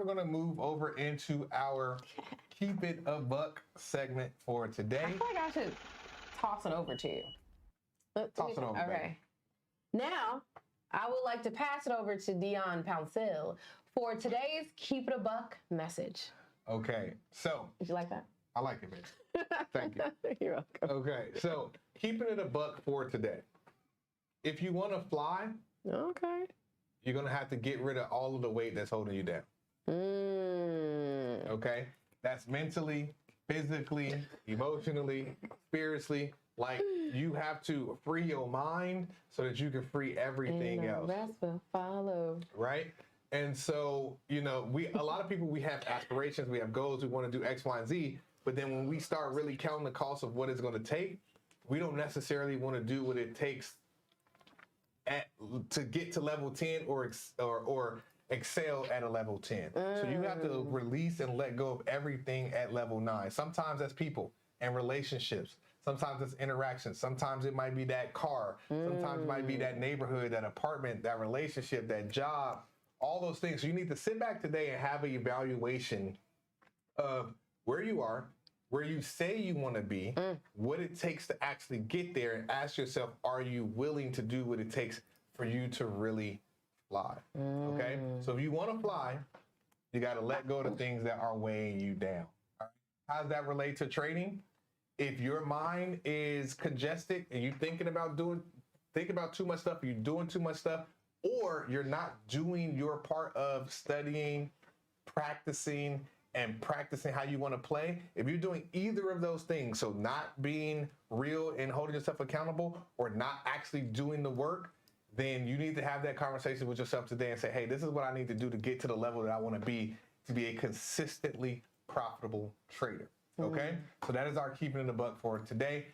we're going to move over into our Keep It a Buck segment for today. I feel like I should toss it over to you. Toss it over, okay. Now, I would like to pass it over to Dion Pouncil for today's Keep It a Buck message. Okay, so. Did you like that? I like it, baby. Thank you. You're welcome. Okay, so keeping it a buck for today. If you want to fly, okay, you're going to have to get rid of all of the weight that's holding you down. Okay? That's mentally, physically, emotionally, spiritually. Like, you have to free your mind so that you can free everything else. The rest will follow. Right? And so, you know, a lot of people, we have aspirations, we have goals, we want to do X, Y, and Z. But then when we start really counting the cost of what it's going to take, we don't necessarily want to do what it takes to get to level 10 or excel at a level 10. So you have to release and let go of everything at level 9. Sometimes that's people and relationships. Sometimes it's interactions. Sometimes it might be that car. Sometimes it might be that neighborhood, that apartment, that relationship, that job, all those things. So you need to sit back today and have an evaluation of where you are, where you say you want to be, what it takes to actually get there, and ask yourself, are you willing to do what it takes for you to really fly? Okay? So if you want to fly, you got to let go of the things that are weighing you down. All right? How does that relate to trading? If your mind is congested and you're thinking about too much stuff, you're doing too much stuff, or you're not doing your part of studying, practicing how you want to play, if you're doing either of those things, so not being real and holding yourself accountable or not actually doing the work, then you need to have that conversation with yourself today and say, hey, this is what I need to do to get to the level that I want to be a consistently profitable trader. Okay? So that is our Keeping It a Buck for today.